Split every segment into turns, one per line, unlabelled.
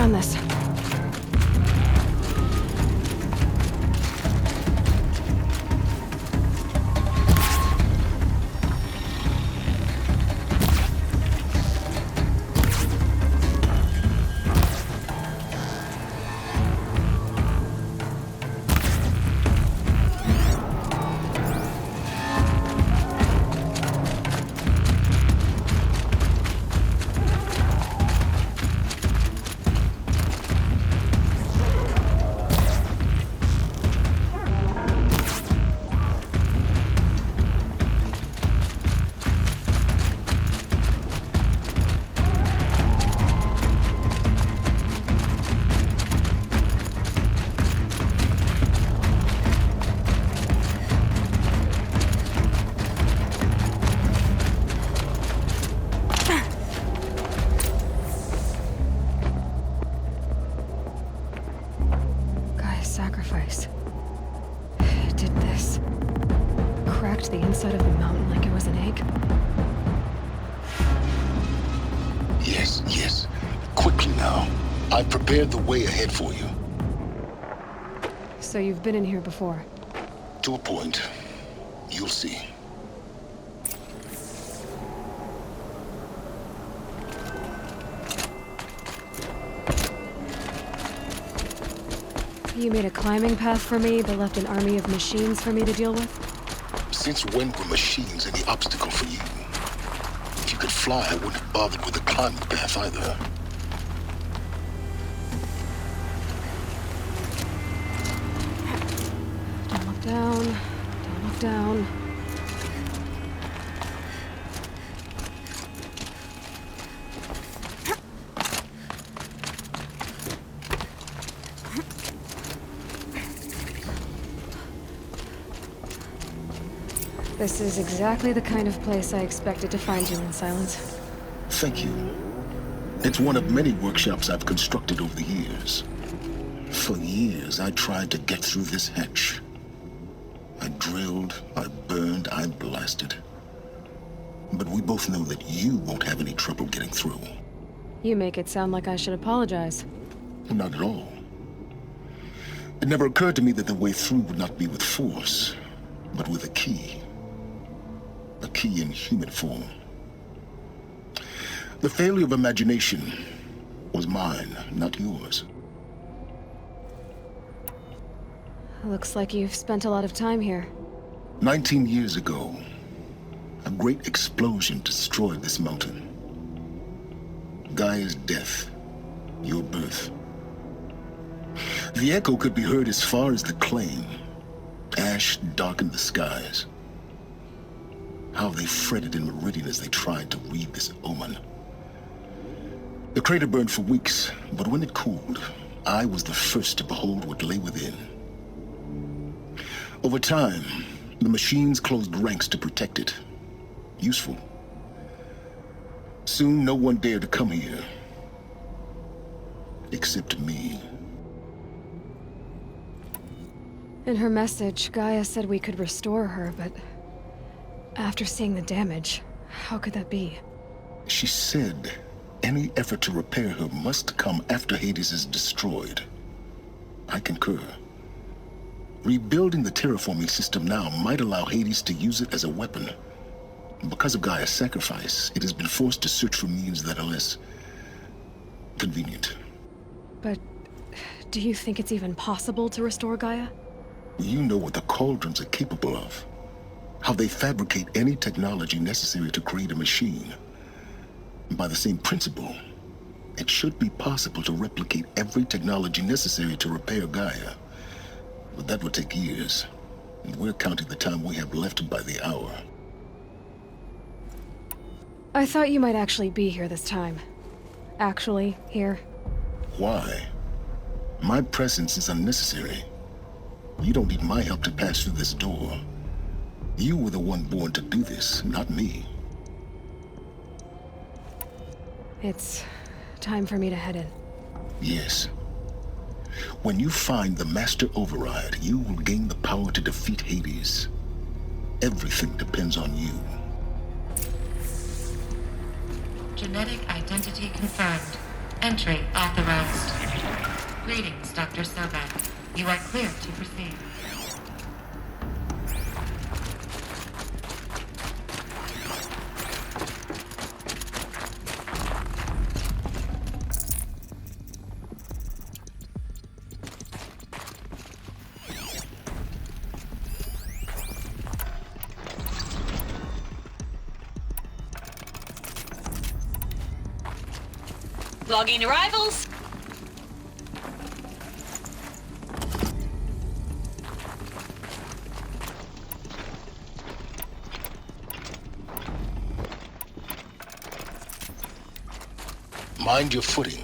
done this. Sacrifice. It did this. Cracked the inside of the mountain like it was an egg.
Yes, yes. Quickly now. I've prepared the way ahead for you.
So you've been in here before?
To a point. You'll see.
You made a climbing path for me, but left an army of machines for me to deal with?
Since when were machines any obstacle for you? If you could fly, I wouldn't have bothered with the climbing path either.
Don't look down. Don't look down. This is exactly the kind of place I expected to find you in, Silence.
Thank you. It's one of many workshops I've constructed over the years. For years, I tried to get through this hatch. I drilled, I burned, I blasted. But we both know that you won't have any trouble getting through.
You make it sound like I should apologize.
Not at all. It never occurred to me that the way through would not be with force, but with a key. A key in human form. The failure of imagination was mine, not yours.
Looks like you've spent a lot of time here.
19 years ago, a great explosion destroyed this mountain. Gaia's death, your birth. The echo could be heard as far as the claim. Ash darkened the skies. How they fretted in Meridian as they tried to read this omen. The crater burned for weeks, but when it cooled, I was the first to behold what lay within. Over time, the machines closed ranks to protect it. Useful. Soon, no one dared to come here. Except me.
In her message, Gaia said we could restore her, but after seeing the damage, how could that be?
She said any effort to repair her must come after Hades is destroyed. I concur. Rebuilding the terraforming system now might allow Hades to use it as a weapon. Because of Gaia's sacrifice, it has been forced to search for means that are less convenient.
But do you think it's even possible to restore Gaia?
You know what the Cauldrons are capable of. How they fabricate any technology necessary to create a machine. By the same principle, it should be possible to replicate every technology necessary to repair Gaia. But that would take years, and we're counting the time we have left by the hour.
I thought you might actually be here this time. Actually, here.
Why? My presence is unnecessary. You don't need my help to pass through this door. You were the one born to do this, not me.
It's time for me to head in.
Yes. When you find the Master Override, you will gain the power to defeat Hades. Everything depends on you.
Genetic identity confirmed. Entry authorized. Greetings, Dr. Sobeck. You are clear to proceed.
Logging arrivals.
Mind your footing.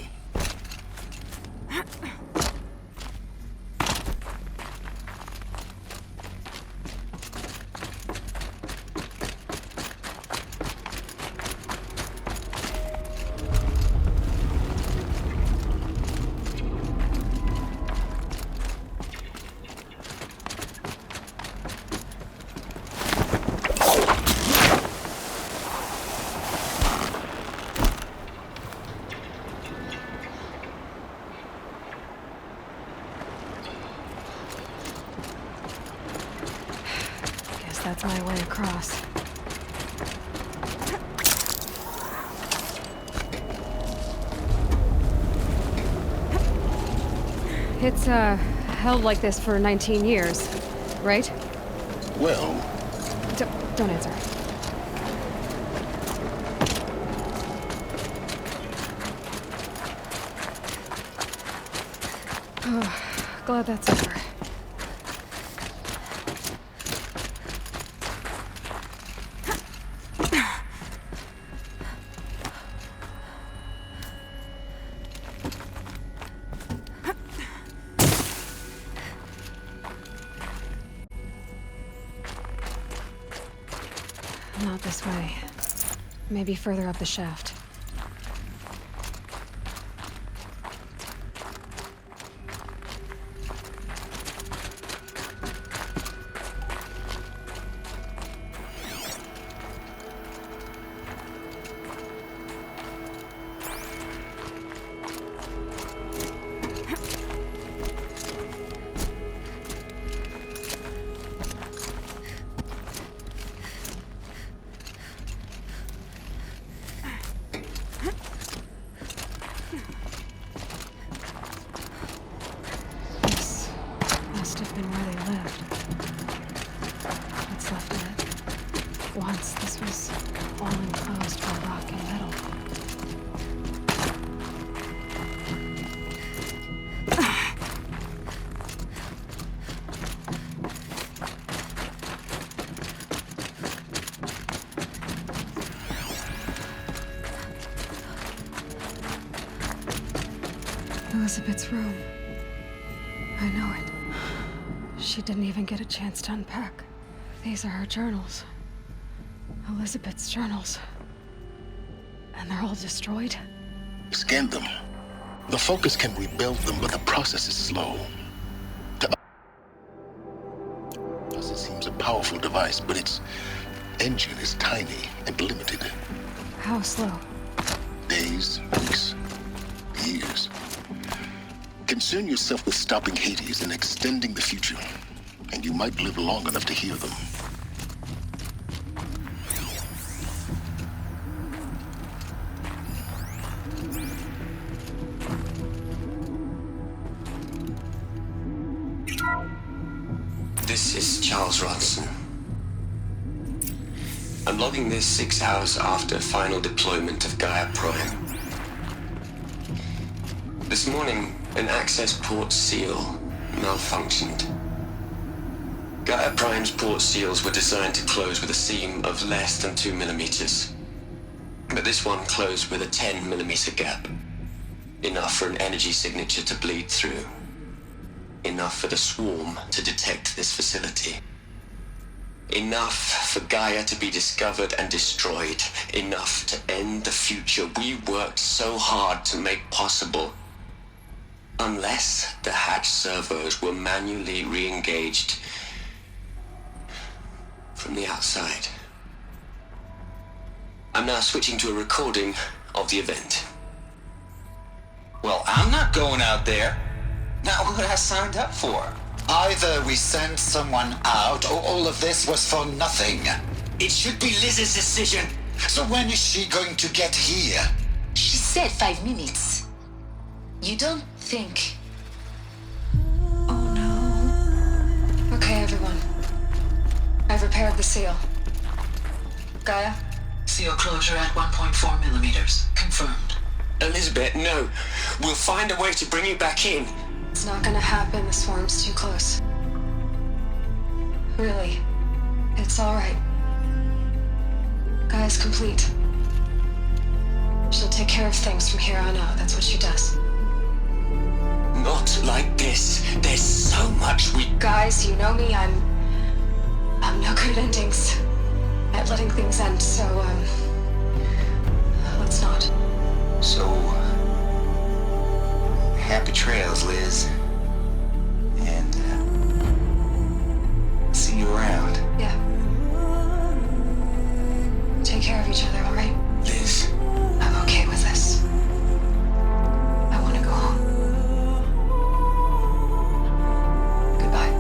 That's my way across. It's, held like this for 19 years, right?
Well,
Don't answer. Oh, glad that's over. Not this way. Maybe further up the shaft. Must have been where they lived. What's left of it? Once this was all enclosed by rock and metal. Elizabeth's room. I know it. She didn't even get a chance to unpack. These are her journals. Elizabeth's journals. And they're all destroyed?
scan them. The Focus can rebuild them, but the process is slow. To us, it seems a powerful device, but its engine is tiny and limited.
How slow?
Days, weeks, years. Concern yourself with stopping Hades and extending the future, and you might live long enough to hear them.
This is Charles Ronson. I'm logging this 6 hours after final deployment of Gaia Prime. This morning, an access port seal malfunctioned. Gaia Prime's port seals were designed to close with a seam of less than 2 millimeters. But this one closed with a 10 millimeter gap. Enough for an energy signature to bleed through. Enough for the swarm to detect this facility. Enough for Gaia to be discovered and destroyed. Enough to end the future we worked so hard to make possible. Unless the hatch servos were manually re-engaged from the outside. I'm now switching to a recording of the event.
Well, I'm not going out there.
Not what I signed up for.
Either we sent someone out, or all of this was for nothing.
It should be Liz's decision.
So when is she going to get here?
She said 5 minutes. You don't think...
Oh no. Okay, everyone. I've repaired the seal. Gaia?
Seal closure at 1.4 millimeters. Confirmed.
Elizabeth, no. We'll find a way to bring you back in.
It's not gonna happen. The swarm's too close. Really. It's alright. Gaia's complete. She'll take care of things from here on out. That's what she does.
Not like this. There's so much we...
Guys, you know me. I'm no good at endings. At letting things end, so, let's not.
So, happy trails, Liz. And, see you around.
Yeah. Take care of each other, alright?
Liz,
I'm okay with this. I want to go home. Goodbye.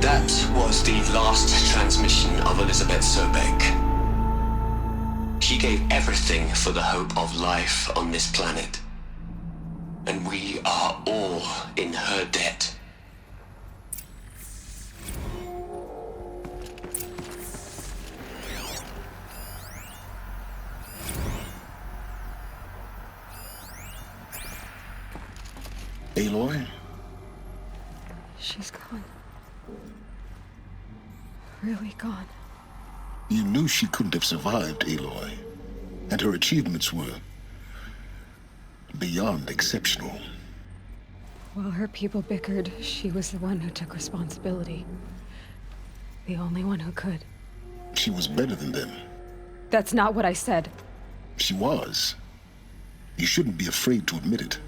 that was the last transmission of Elizabeth Sobek. She gave everything for the hope of life on this planet. And we are all in her debt.
Aloy?
She's gone. Really gone.
You knew she couldn't have survived, Aloy. And her achievements were beyond exceptional.
While her people bickered, she was the one who took responsibility. The only one who could.
She was better than them.
That's not what I said.
She was. You shouldn't be afraid to admit it.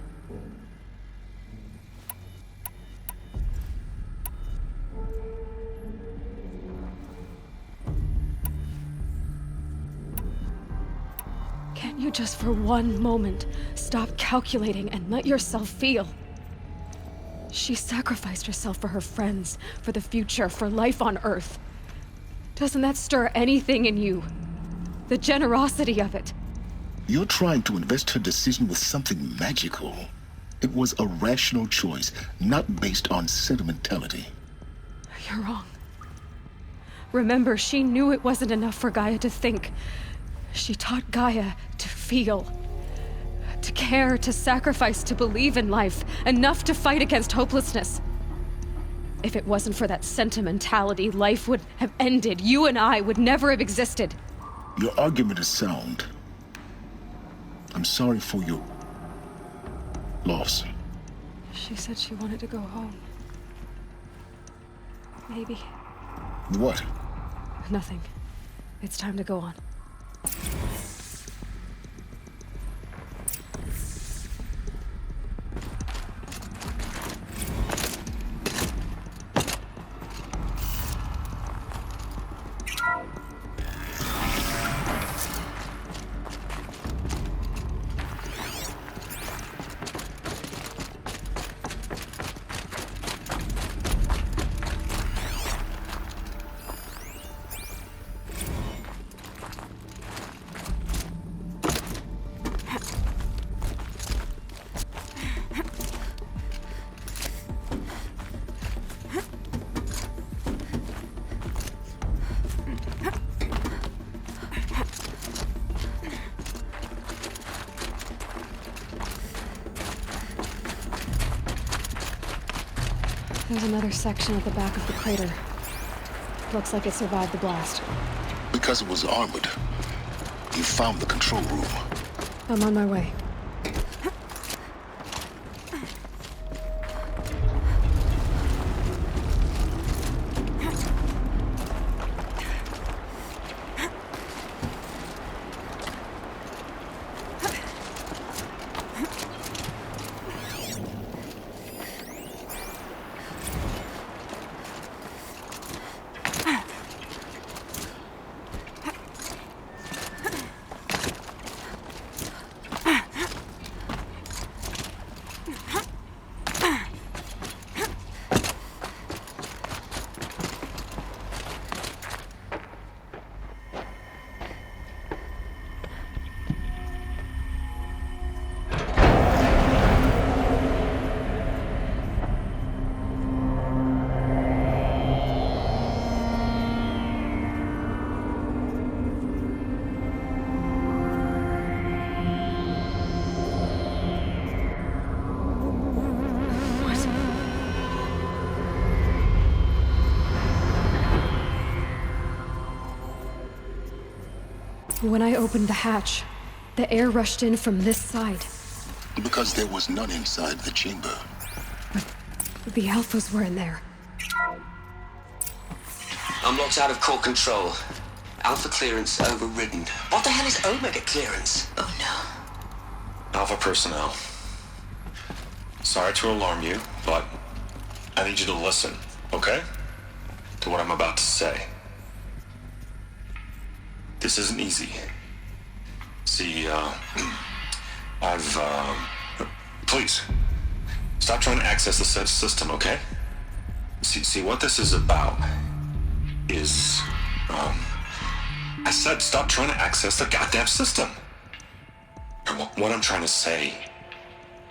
Can't you just for one moment stop calculating and let yourself feel? She sacrificed herself for her friends, for the future, for life on Earth. Doesn't that stir anything in you? The generosity of it.
You're trying to invest her decision with something magical. It was a rational choice, not based on sentimentality.
You're wrong. Remember, she knew it wasn't enough for Gaia to think. She taught Gaia to feel. To care, to sacrifice, to believe in life. Enough to fight against hopelessness. If it wasn't for that sentimentality, life would have ended. You and I would never have existed.
Your argument is sound. I'm sorry for your loss.
She said she wanted to go home. Maybe.
What?
Nothing. It's time to go on. There's another section at the back of the crater. Looks like it survived the blast.
Because it was armored. You found the control room.
I'm on my way. When I opened the hatch, the air rushed in from this side.
Because there was none inside the chamber.
The Alphas were in there.
I'm locked out of core control. Alpha clearance overridden. What the hell is Omega clearance?
Oh no.
Alpha personnel. Sorry to alarm you, but I need you to listen, okay? To what I'm about to say. This isn't easy. See, please, stop trying to access the system, okay? See, what this is about is, I said stop trying to access the goddamn system. And what I'm trying to say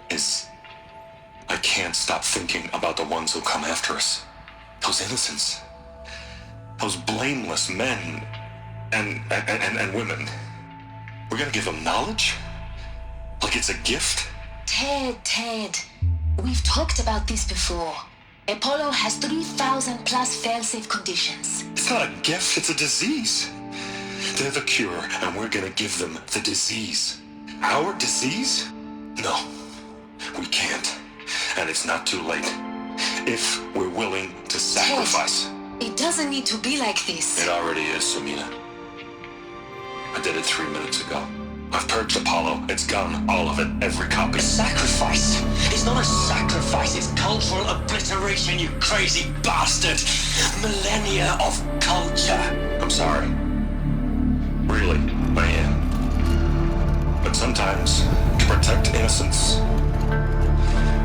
is, I can't stop thinking about the ones who come after us. Those innocents. Those blameless men and women. We're gonna give them knowledge? Like it's a gift?
Ted. We've talked about this before. Apollo has 3,000 plus fail-safe conditions.
It's not a gift, it's a disease. They're the cure, and we're gonna give them the disease. Our disease? No, we can't. And it's not too late. If we're willing to sacrifice.
Ted, it doesn't need to be like this.
It already is, Samina. I did it 3 minutes ago. I've purged Apollo. It's gone. All of it. Every copy.
Sacrifice? It's not a sacrifice, it's cultural obliteration, you crazy bastard! Millennia of culture!
I'm sorry. Really, I am. But sometimes, to protect innocence,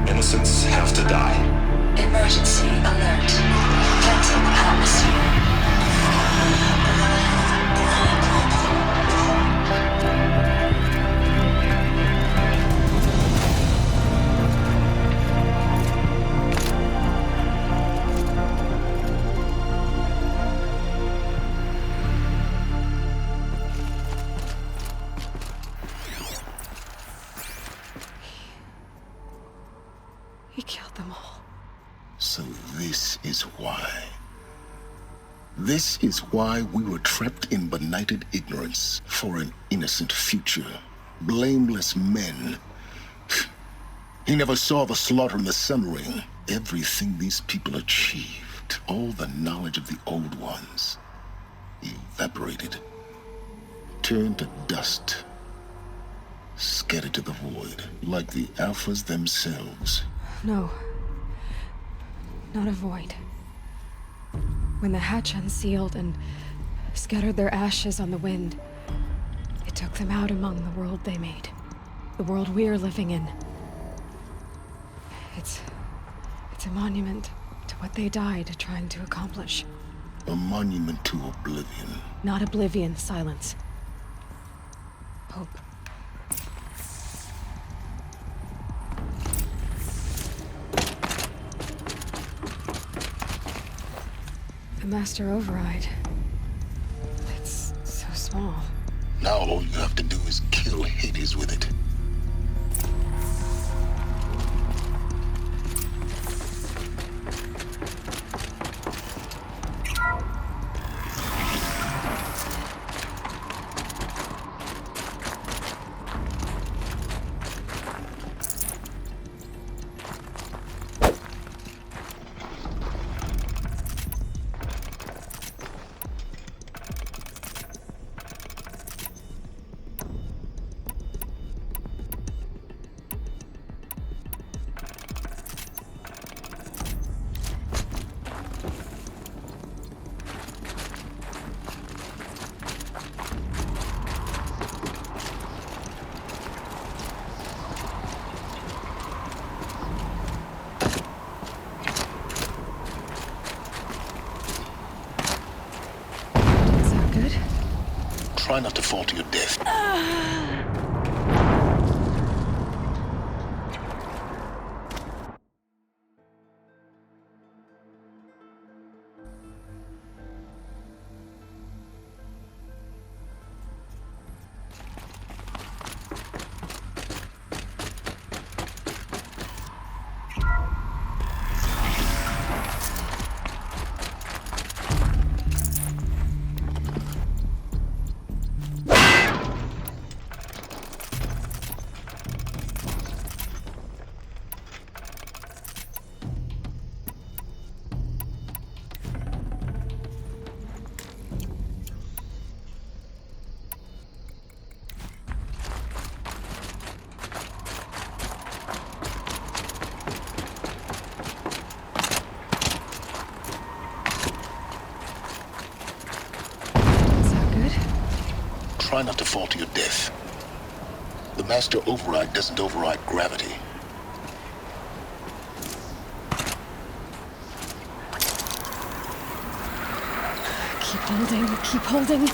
innocents have to die.
Emergency alert. Venting atmosphere.
He killed them all.
So this is why. This is why we were trapped in benighted ignorance for an innocent future. Blameless men. He never saw the slaughter in the Sun Ring. Everything these people achieved, all the knowledge of the old ones, evaporated, turned to dust, scattered to the void, like the Alphas themselves.
No. Not a void. When the hatch unsealed and scattered their ashes on the wind, it took them out among the world they made. The world we're living in. It's a monument to what they died trying to accomplish.
A monument to oblivion.
Not oblivion, silence. Hope. The Master Override. It's so small.
Now all you have to do is kill Hades with it. Try not to fall to your death. Try not to fall to your death. The Master Override doesn't override gravity.
Keep holding, keep holding.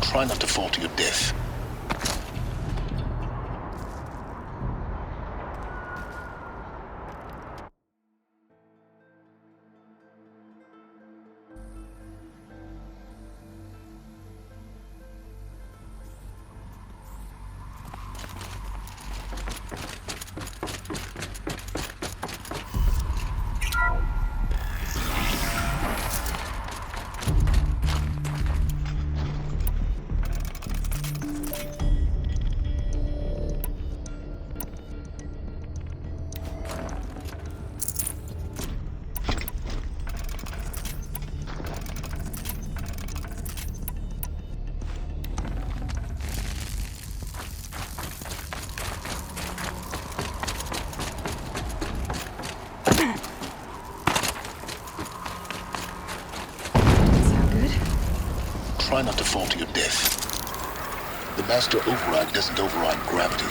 Try not to fall to your death. Try not to fall to your death. The Master Override doesn't override gravity.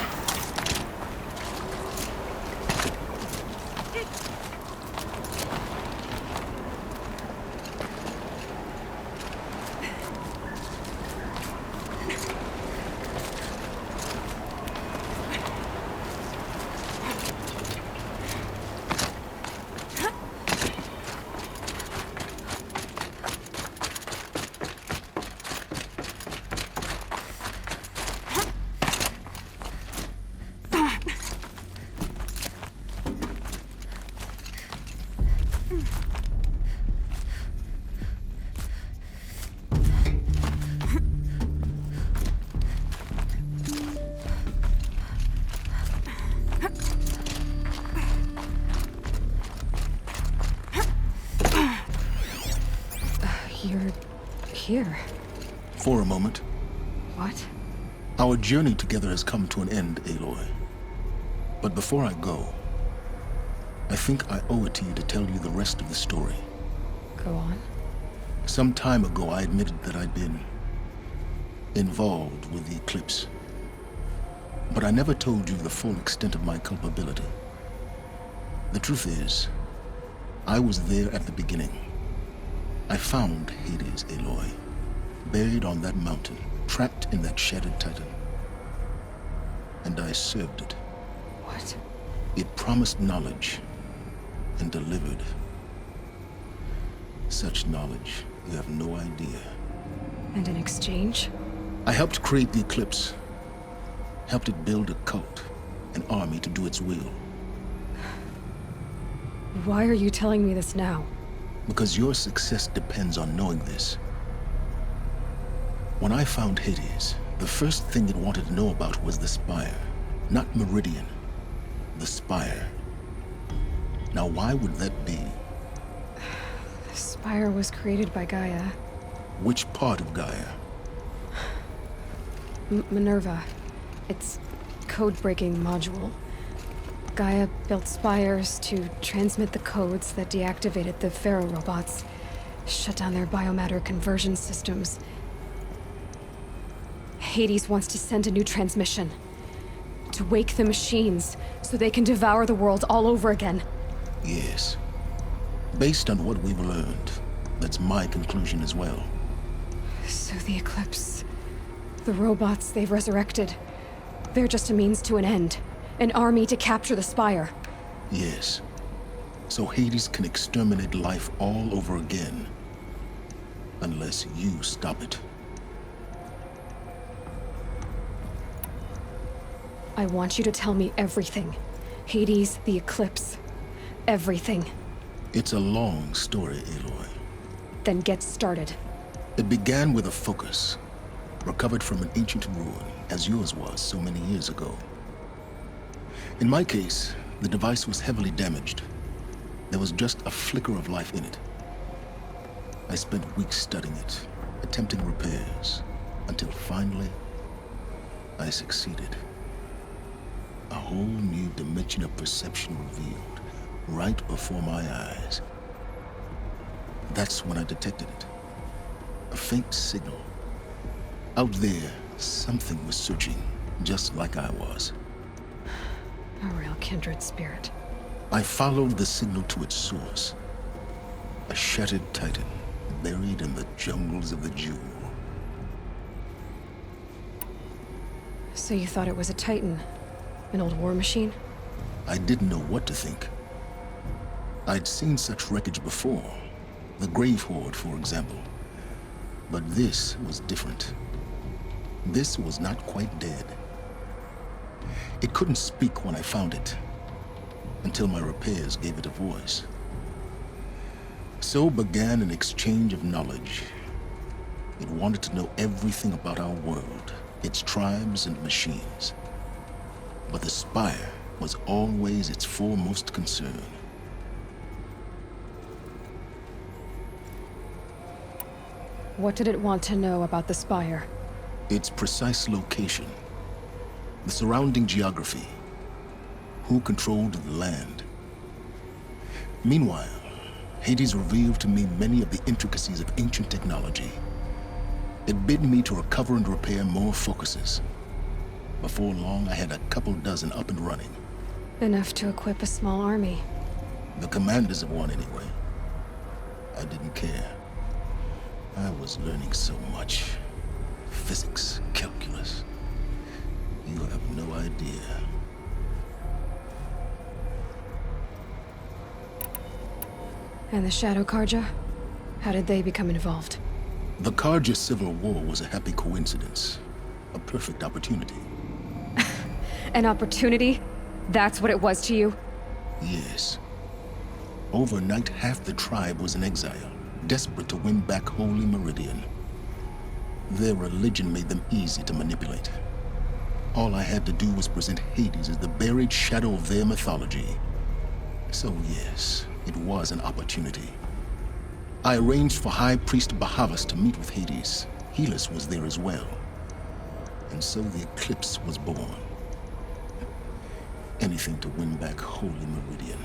You're here.
For a moment.
What?
Our journey together has come to an end, Aloy. But before I go, I think I owe it to you to tell you the rest of the story.
Go on.
Some time ago, I admitted that I'd been involved with the Eclipse. But I never told you the full extent of my culpability. The truth is, I was there at the beginning. I found Hades, Aloy, buried on that mountain, trapped in that shattered titan. And I served it.
What?
It promised knowledge and delivered. Such knowledge, you have no idea.
And in exchange?
I helped create the Eclipse. Helped it build a cult, an army to do its will.
Why are you telling me this now?
Because your success depends on knowing this. When I found Hades, the first thing it wanted to know about was the Spire. Not Meridian. The Spire. Now, why would that be?
The Spire was created by Gaia.
Which part of Gaia?
Minerva. Its code-breaking module. Gaia built spires to transmit the codes that deactivated the Pharaoh robots. Shut down their biomatter conversion systems. Hades wants to send a new transmission. To wake the machines, so they can devour the world all over again.
Yes. Based on what we've learned, that's my conclusion as well.
So the Eclipse... the robots they've resurrected... they're just a means to an end. An army to capture the Spire.
Yes. So Hades can exterminate life all over again. Unless you stop it.
I want you to tell me everything. Hades, the Eclipse. Everything.
It's a long story, Aloy.
Then get started.
It began with a focus, recovered from an ancient ruin, as yours was so many years ago. In my case, the device was heavily damaged. There was just a flicker of life in it. I spent weeks studying it, attempting repairs, until finally, I succeeded. A whole new dimension of perception revealed, right before my eyes. That's when I detected it. A faint signal. Out there, something was searching, just like I was.
A real kindred spirit.
I followed the signal to its source. A shattered titan, buried in the jungles of the Jewel.
So you thought it was a Titan? An old war machine?
I didn't know what to think. I'd seen such wreckage before. The Grave Horde, for example. But this was different. This was not quite dead. It couldn't speak when I found it, until my repairs gave it a voice. So began an exchange of knowledge. It wanted to know everything about our world, its tribes and machines. But the Spire was always its foremost concern.
What did it want to know about the Spire?
Its precise location, the surrounding geography, who controlled the land. Meanwhile, Hades revealed to me many of the intricacies of ancient technology. It bid me to recover and repair more focuses. Before long, I had a couple dozen up and running.
Enough to equip a small army.
The commanders of one, anyway. I didn't care. I was learning so much. Physics, calculus. You have no idea.
And the Shadow Carja? How did they become involved?
The Carja Civil War was a happy coincidence. A perfect opportunity.
An opportunity? That's what it was to you?
Yes. Overnight, half the tribe was in exile, desperate to win back Holy Meridian. Their religion made them easy to manipulate. All I had to do was present Hades as the buried shadow of their mythology. So yes, it was an opportunity. I arranged for High Priest Bahavas to meet with Hades. Helis was there as well. And so the Eclipse was born. Anything to win back Holy Meridian.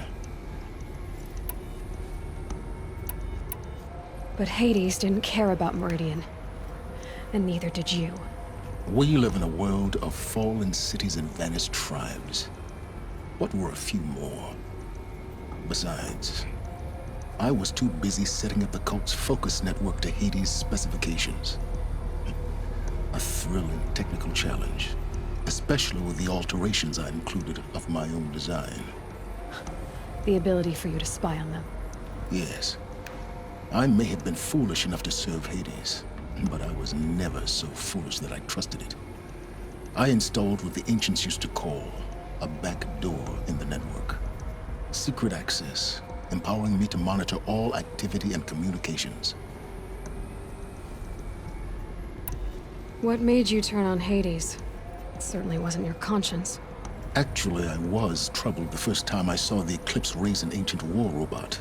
But Hades didn't care about Meridian. And neither did you.
We live in a world of fallen cities and vanished tribes. What were a few more? Besides, I was too busy setting up the cult's focus network to Hades' specifications. A thrilling technical challenge, especially with the alterations I included of my own design.
The ability for you to spy on them.
Yes. I may have been foolish enough to serve Hades, but I was never so foolish that I trusted it. I installed what the ancients used to call a back door in the network. Secret access, empowering me to monitor all activity and communications.
What made you turn on Hades? It certainly wasn't your conscience.
Actually, I was troubled the first time I saw the Eclipse raise an ancient war robot.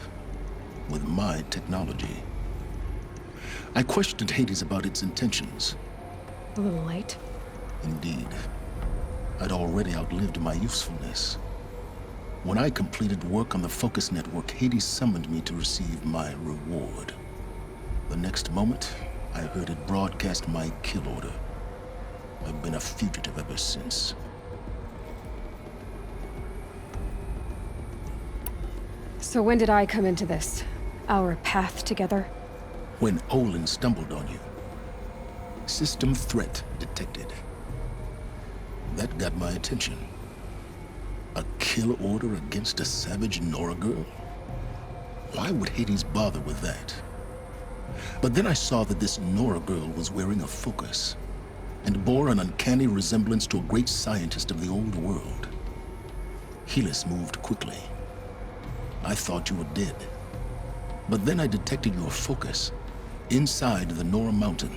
With my technology. I questioned Hades about its intentions.
A little late.
Indeed. I'd already outlived my usefulness. When I completed work on the Focus Network, Hades summoned me to receive my reward. The next moment, I heard it broadcast my kill order. I've been a fugitive ever since.
So when did I come into this? Our path together?
When Olin stumbled on you. System threat detected. That got my attention. A kill order against a savage Nora girl? Why would Hades bother with that? But then I saw that this Nora girl was wearing a focus and bore an uncanny resemblance to a great scientist of the old world. Helis moved quickly. I thought you were dead. But then I detected your focus inside the Nora mountain.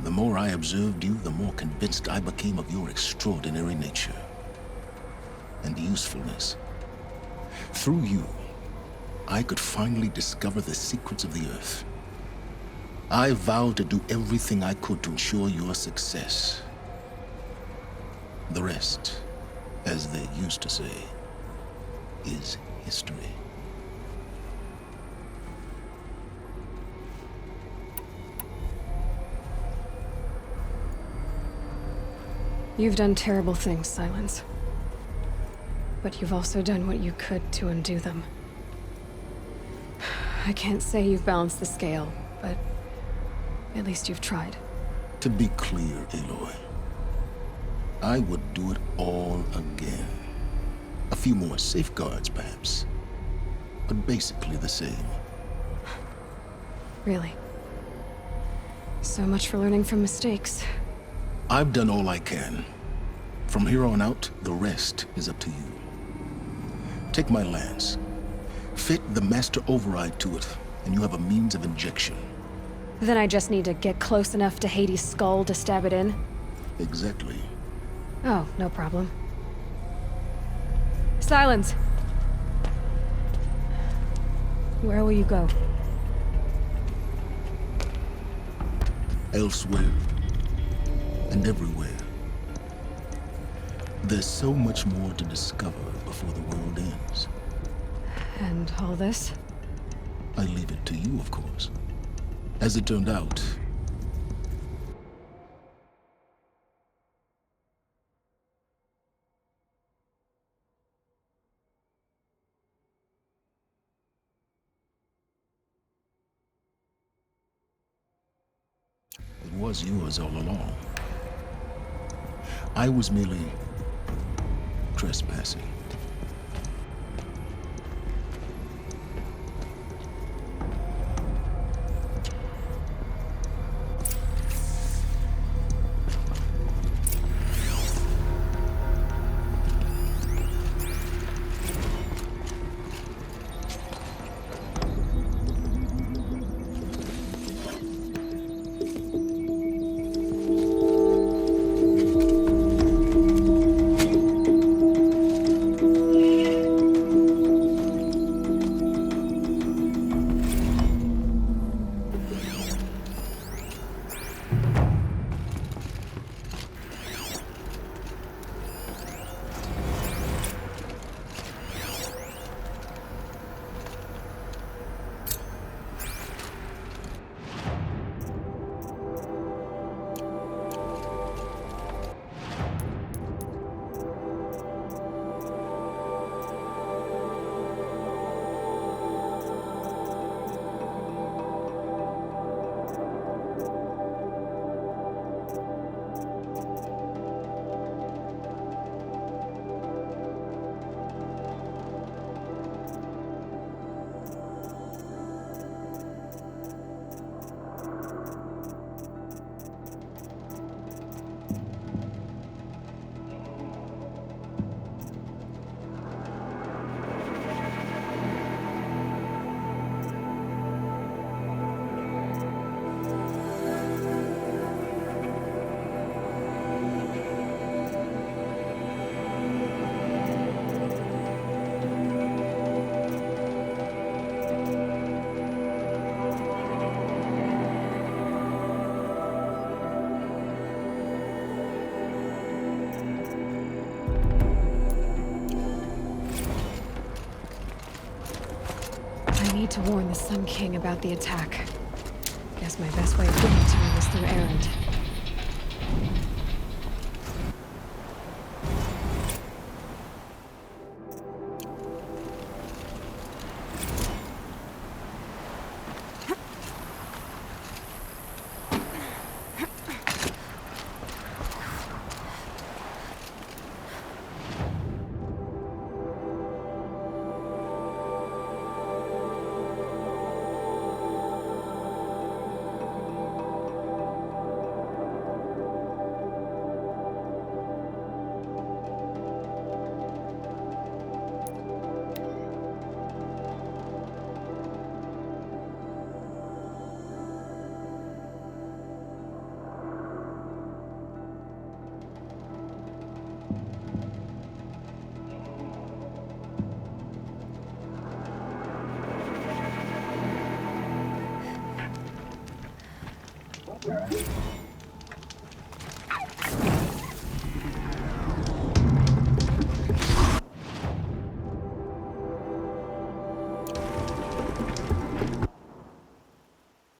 The more I observed you, the more convinced I became of your extraordinary nature and usefulness. Through you, I could finally discover the secrets of the Earth. I vowed to do everything I could to ensure your success. The rest, as they used to say, is history.
You've done terrible things, Silence. But you've also done what you could to undo them. I can't say you've balanced the scale, but at least you've tried.
To be clear, Aloy, I would do it all again. A few more safeguards, perhaps, but basically the same.
Really? So much for learning from mistakes.
I've done all I can. From here on out, the rest is up to you. Take my lance. Fit the Master Override to it, and you have a means of injection.
Then I just need to get close enough to Hades' skull to stab it in?
Exactly.
Oh, no problem. Silence! Where will you go?
Elsewhere. And everywhere. There's so much more to discover before the world ends.
And all this?
I leave it to you, of course. As it turned out, it was yours all along. I was merely trespassing.
to warn the Sun King about the attack. Guess my best way of getting to him is through Erend.